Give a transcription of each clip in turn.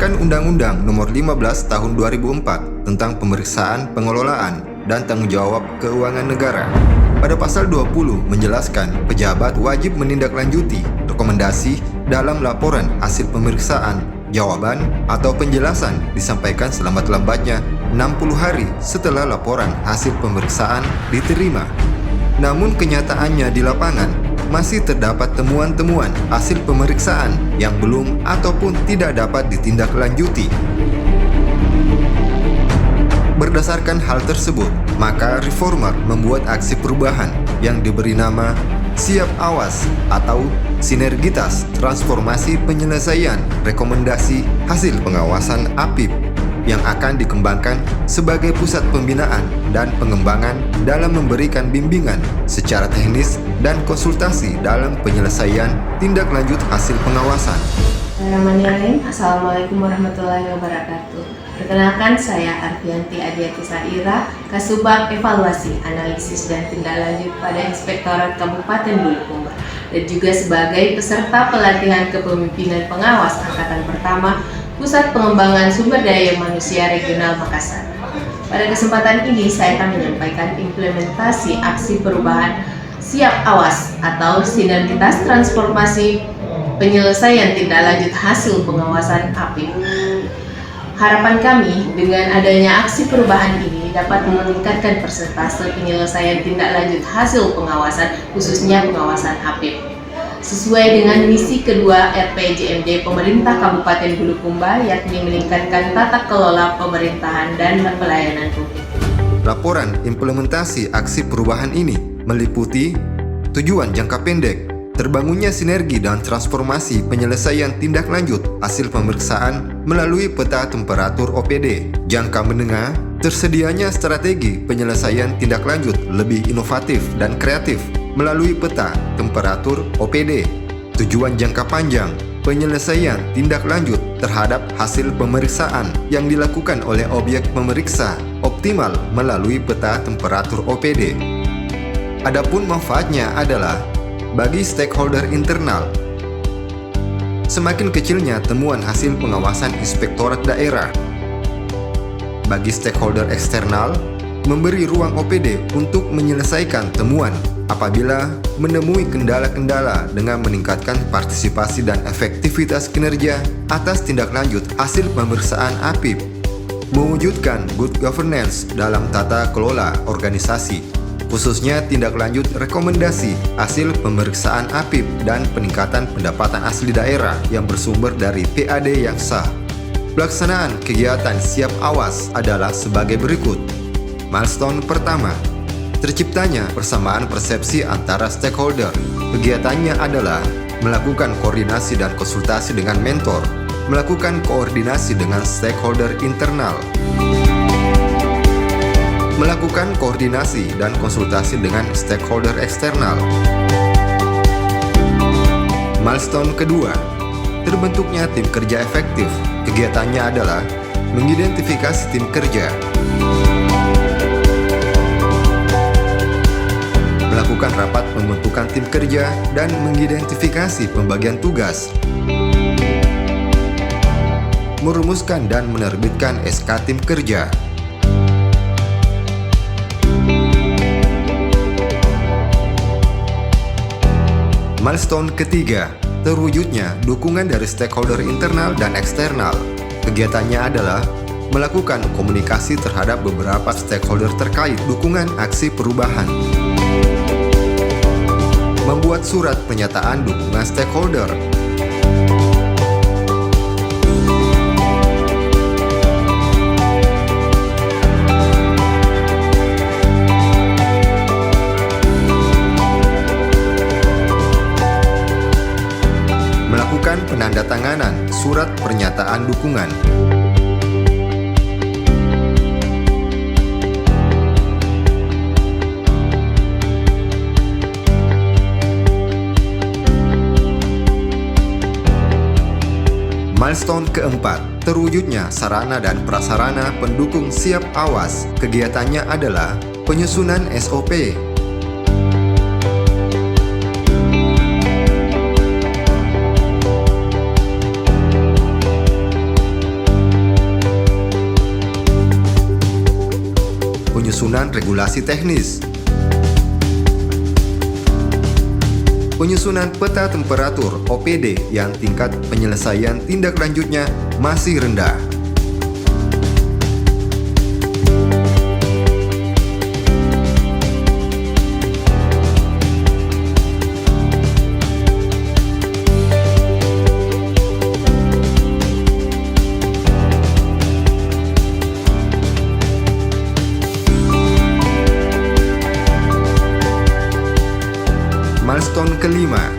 berdasarkan Undang-Undang Nomor 15 Tahun 2004 tentang Pemeriksaan Pengelolaan dan Tanggung Jawab Keuangan Negara. Pada pasal 20 menjelaskan pejabat wajib menindaklanjuti rekomendasi dalam laporan hasil pemeriksaan. Jawaban atau penjelasan disampaikan selambat-lambatnya 60 hari setelah laporan hasil pemeriksaan diterima. Namun kenyataannya di lapangan masih terdapat temuan-temuan hasil pemeriksaan yang belum ataupun tidak dapat ditindaklanjuti. Berdasarkan hal tersebut, maka Reformer membuat aksi perubahan yang diberi nama Siap Awas atau Sinergitas Transformasi Penyelesaian Rekomendasi Hasil Pengawasan APIP yang akan dikembangkan sebagai pusat pembinaan dan pengembangan dalam memberikan bimbingan secara teknis dan konsultasi dalam penyelesaian tindak lanjut hasil pengawasan. Bismillahirrahmanirrahim. Assalamualaikum warahmatullahi wabarakatuh. Perkenalkan, saya Arfianti Adiati Saira, Kasubag Evaluasi, Analisis dan Tindak Lanjut pada Inspektorat Kabupaten Bulukumba, dan juga sebagai peserta pelatihan kepemimpinan pengawas Angkatan Pertama Pusat Pengembangan Sumber Daya Manusia Regional Makassar. Pada kesempatan ini saya akan menyampaikan implementasi aksi perubahan Siap Awas atau Sinergitas Transformasi Penyelesaian Tindak Lanjut Hasil Pengawasan APIP. Harapan kami dengan adanya aksi perubahan ini dapat meningkatkan persentase penyelesaian tindak lanjut hasil pengawasan, khususnya pengawasan APIP, sesuai dengan misi kedua RPJMD Pemerintah Kabupaten Bulukumba, yakni meningkatkan tata kelola pemerintahan dan pelayanan publik. Laporan implementasi aksi perubahan ini meliputi tujuan jangka pendek, terbangunnya sinergi dan transformasi penyelesaian tindak lanjut hasil pemeriksaan melalui peta temperatur OPD. Jangka menengah, tersedianya strategi penyelesaian tindak lanjut lebih inovatif dan kreatif melalui peta temperatur OPD. Tujuan jangka panjang, penyelesaian tindak lanjut terhadap hasil pemeriksaan yang dilakukan oleh objek pemeriksa optimal melalui peta temperatur OPD. Adapun manfaatnya adalah bagi stakeholder internal, semakin kecilnya temuan hasil pengawasan inspektorat daerah. Bagi stakeholder eksternal, memberi ruang OPD untuk menyelesaikan temuan apabila menemui kendala-kendala dengan meningkatkan partisipasi dan efektivitas kinerja atas tindak lanjut hasil pemeriksaan APIP, mewujudkan good governance dalam tata kelola organisasi, khususnya tindak lanjut rekomendasi hasil pemeriksaan APIP dan peningkatan pendapatan asli daerah yang bersumber dari PAD yang sah. Pelaksanaan kegiatan Siap Awas adalah sebagai berikut. Milestone pertama, terciptanya persamaan persepsi antara stakeholder. Kegiatannya adalah melakukan koordinasi dan konsultasi dengan mentor, melakukan koordinasi dengan stakeholder internal, melakukan koordinasi dan konsultasi dengan stakeholder eksternal. Milestone kedua, terbentuknya tim kerja efektif. Kegiatannya adalah mengidentifikasi tim kerja, melakukan rapat pembentukan tim kerja dan mengidentifikasi pembagian tugas, merumuskan dan menerbitkan SK tim kerja. Milestone ketiga, terwujudnya dukungan dari stakeholder internal dan eksternal. Kegiatannya adalah melakukan komunikasi terhadap beberapa stakeholder terkait dukungan aksi perubahan, membuat surat pernyataan dukungan stakeholder, melakukan penandatanganan surat pernyataan dukungan. Milestone keempat, terwujudnya sarana dan prasarana pendukung Siap Awas. Kegiatannya adalah penyusunan SOP, penyusunan regulasi teknis. Penyusunan peta temperatur OPD yang tingkat penyelesaian tindak lanjutnya masih rendah. Milestone kelima,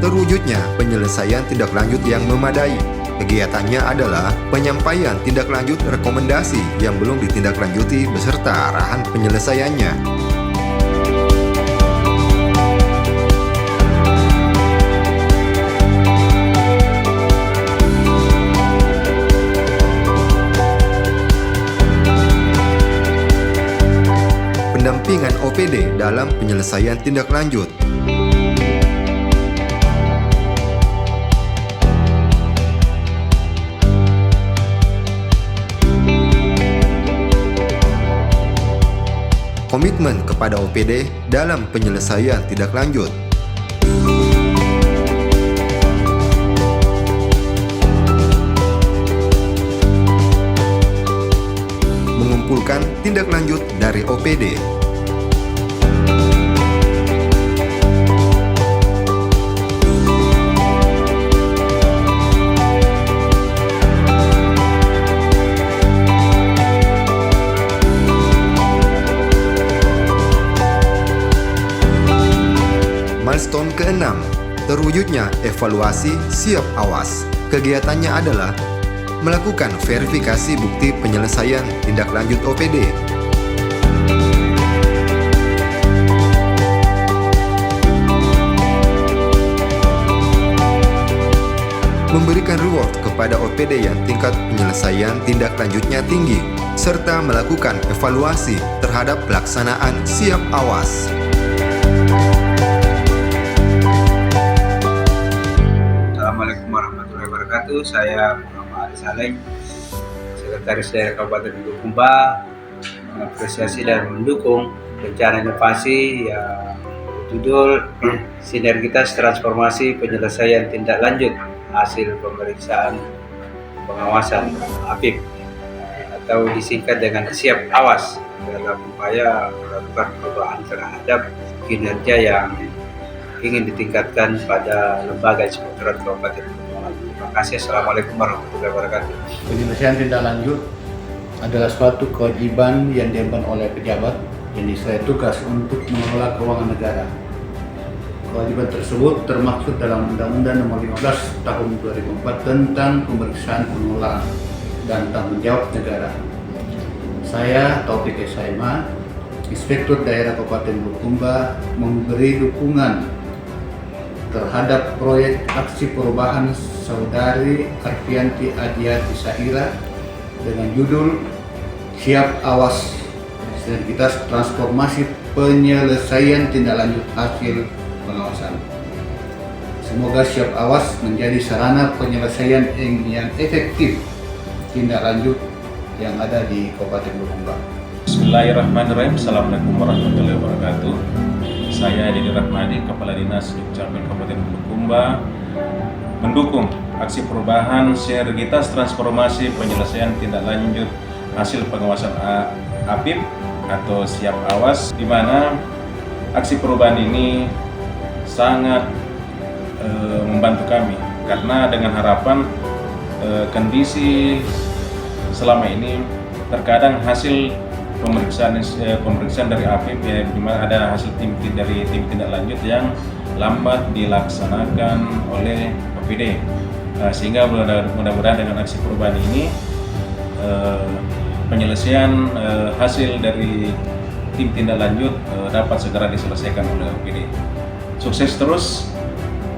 terwujudnya penyelesaian tindak lanjut yang memadai. Kegiatannya adalah penyampaian tindak lanjut rekomendasi yang belum ditindaklanjuti beserta arahan penyelesaiannya. Pendampingan OPD dalam penyelesaian tindak lanjut. Komitmen kepada OPD dalam penyelesaian tindak lanjut. Mengumpulkan tindak lanjut dari OPD. Milestone ke-6, terwujudnya evaluasi siap awas. Kegiatannya adalah melakukan verifikasi bukti penyelesaian tindak lanjut OPD. Memberikan reward kepada OPD yang tingkat penyelesaian tindak lanjutnya tinggi, serta melakukan evaluasi terhadap pelaksanaan siap awas. Assalamualaikum warahmatullahi wabarakatuh. Saya Muhammad Ali Saleh, Sekretaris Daerah Kabupaten Bulukumba, mengapresiasi dan mendukung rencana inovasi yang berjudul Sinergitas Transformasi Penyelesaian Tindak Lanjut Hasil Pemeriksaan Pengawasan APIP atau disingkat dengan Siap Awas, dalam upaya melakukan perubahan terhadap kinerja yang ingin ditingkatkan pada lembaga inspektorat Kabupaten Bulukumba. Terima kasih. Assalamualaikum warahmatullahi wabarakatuh. Penyelesaian tindak lanjut adalah suatu kewajiban yang diemban oleh pejabat yang diserahai tugas untuk mengelola keuangan negara. Kewajiban tersebut termaktub dalam Undang-Undang Nomor 15 Tahun 2004 tentang pemeriksaan pengelolaan dan tanggung jawab negara. Saya Taufik Esaima, Inspektur Daerah Kabupaten Bulukumba, memberi dukungan terhadap proyek aksi perubahan Saudari Arfianti Adiati Saira dengan judul Siap Awas, Sinergitas Transformasi Penyelesaian Tindak Lanjut Hasil Pengawasan. Semoga Siap Awas menjadi sarana penyelesaian yang efektif tindak lanjut yang ada di Kabupaten Bulukumba. Bismillahirrahmanirrahim. Assalamualaikum warahmatullahi wabarakatuh. Saya Didi Rahmadi, Kepala Dinas Dukcapil Kabupaten Bulukumba, mendukung aksi perubahan sinergitas transformasi penyelesaian tindak lanjut hasil pengawasan APIP atau Siap Awas, di mana aksi perubahan ini sangat membantu kami karena dengan harapan kondisi selama ini terkadang hasil pemeriksaan dari APIP ya, di mana ada hasil dari tim tindak lanjut yang lambat dilaksanakan oleh OPD. Sehingga mudah-mudahan dengan aksi perubahan ini penyelesaian hasil dari tim tindak lanjut dapat segera diselesaikan oleh OPD. Sukses terus,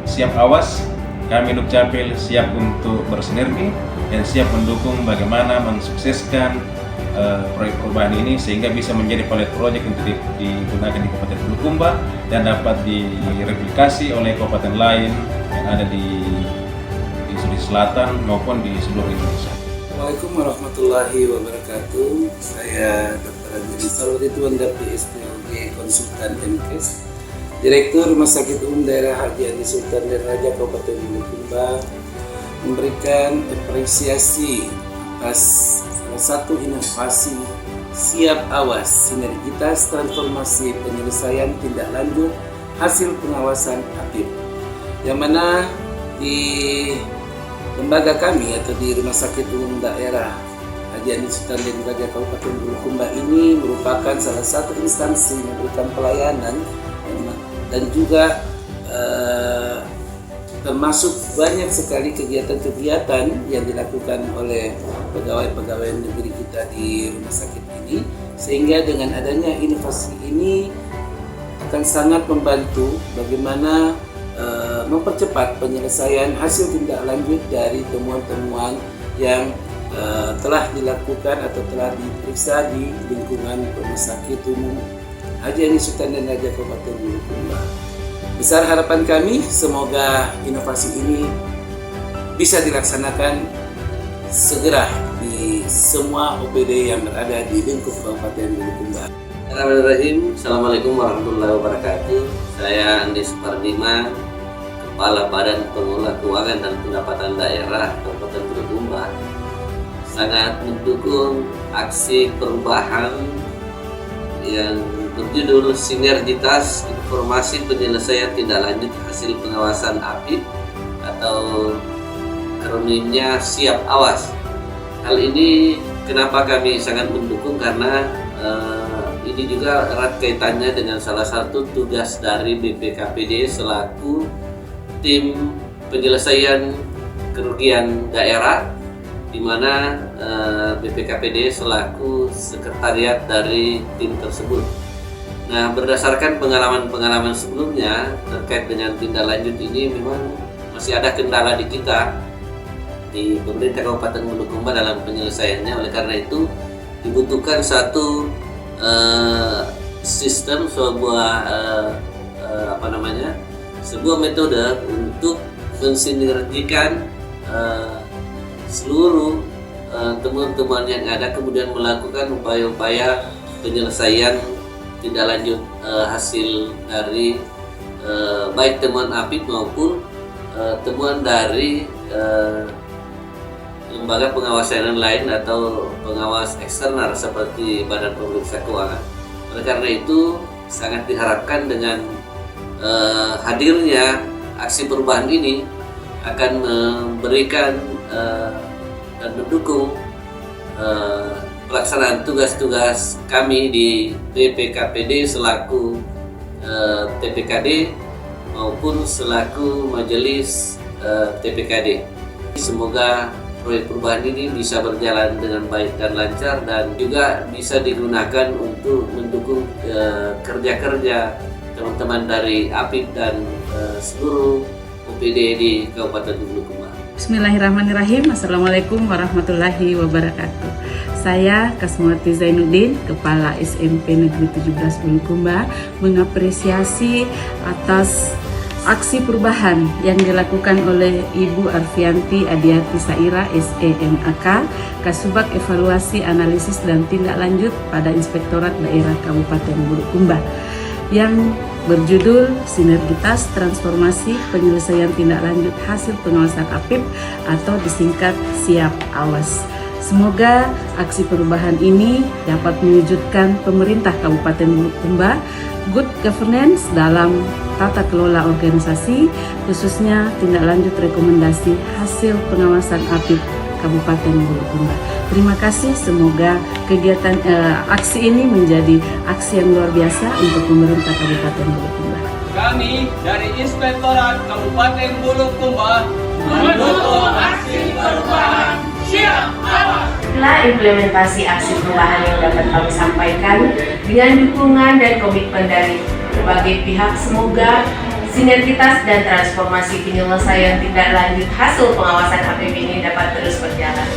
Siap Awas. Kami Dukcapil siap untuk bersinergi dan siap mendukung bagaimana mensukseskan proyek perubahan ini sehingga bisa menjadi pilot project untuk digunakan di Kabupaten Bulukumba dan dapat direplikasi oleh kabupaten lain yang ada di Sulawesi Selatan maupun di seluruh Indonesia. Assalamualaikum warahmatullahi wabarakatuh. Saya Dr. Administrasi waktu itu Anda PSPOG Konsultan MKes, Direktur Rumah Sakit Umum Daerah Haji Andi Sultan dan Raja Kabupaten Bulukumba, memberikan apresiasi atas salah satu inovasi siap awas sinergitas transformasi penyelesaian tindak lanjut hasil pengawasan APIP, yang mana di lembaga kami atau di Rumah Sakit Umum Daerah Haji Andi Sultan dan Raja Kabupaten Bulukumba ini merupakan salah satu instansi memberikan pelayanan dan juga termasuk banyak sekali kegiatan-kegiatan yang dilakukan oleh pegawai-pegawai negeri kita di rumah sakit ini, sehingga dengan adanya inovasi ini akan sangat membantu bagaimana mempercepat penyelesaian hasil tindak lanjut dari temuan-temuan yang telah dilakukan atau telah diperiksa di lingkungan Rumah Sakit Umum Haji Andi Sultan dan Raja Kabupaten Bulukumba. Besar harapan kami semoga inovasi ini bisa dilaksanakan segera di semua OPD yang berada di lingkup Kabupaten Bulukumba. Bismillahirrahmanirrahim. Assalamualaikum warahmatullahi wabarakatuh. Saya Andi Supardima, Kepala Badan Pengelola Keuangan dan Pendapatan Daerah Kabupaten Bulukumba, sangat mendukung aksi perubahan yang berjudul Sinergitas Informasi Penyelesaian Tindak Lanjut Hasil Pengawasan APIP atau akronimnya Siap Awas. Hal ini kenapa kami sangat mendukung, karena ini juga erat kaitannya dengan salah satu tugas dari BPKPD selaku tim penyelesaian kerugian daerah, di mana BPKPD selaku sekretariat dari tim tersebut. Nah, berdasarkan pengalaman-pengalaman sebelumnya terkait dengan tindak lanjut ini, memang masih ada kendala di kita di pemerintah Kabupaten Bulukumba dalam penyelesaiannya. Oleh karena itu dibutuhkan satu sistem, sebuah metode untuk mensinergikan seluruh temuan-temuan yang ada, kemudian melakukan upaya-upaya penyelesaian tindak lanjut hasil dari baik temuan APIP maupun temuan dari lembaga pengawasan lain atau pengawas eksternal seperti Badan Pemeriksa Keuangan. Oleh karena itu sangat diharapkan dengan hadirnya aksi perubahan ini akan memberikan dan mendukung pelaksanaan tugas-tugas kami di BPKPD selaku TPKD maupun selaku Majelis TPKD. Semoga proyek perubahan ini bisa berjalan dengan baik dan lancar, dan juga bisa digunakan untuk mendukung kerja-kerja teman-teman dari APIP dan seluruh OPD di Kabupaten Bulukumba. Bismillahirrahmanirrahim. Assalamualaikum warahmatullahi wabarakatuh. Saya Kasmawati Zainuddin, Kepala SMP Negeri 17 Bulukumba, mengapresiasi atas aksi perubahan yang dilakukan oleh Ibu Arfianti Adiati Saira, SEMAK, Kasubag Evaluasi Analisis dan Tindak Lanjut pada Inspektorat Daerah Kabupaten Bulukumba, yang berjudul Sinergitas Transformasi Penyelesaian Tindak Lanjut Hasil Pengawasan APIP atau disingkat Siap Awas. Semoga aksi perubahan ini dapat mewujudkan pemerintah Kabupaten Bulukumba good governance dalam tata kelola organisasi, khususnya tindak lanjut rekomendasi hasil pengawasan APIP Kabupaten Bulukumba. Terima kasih, semoga kegiatan aksi ini menjadi aksi yang luar biasa untuk pemerintah Kabupaten Bulukumba. Kami dari Inspektorat Kabupaten Bulukumba mendukung aksi perubahan Siap Awas. Setelah implementasi aksi perubahan yang dapat kami sampaikan dengan dukungan dan komitmen dari berbagai pihak, semoga sinergitas dan transformasi penyelesaian tindak lanjut hasil pengawasan APIP ini dapat terus berjalan.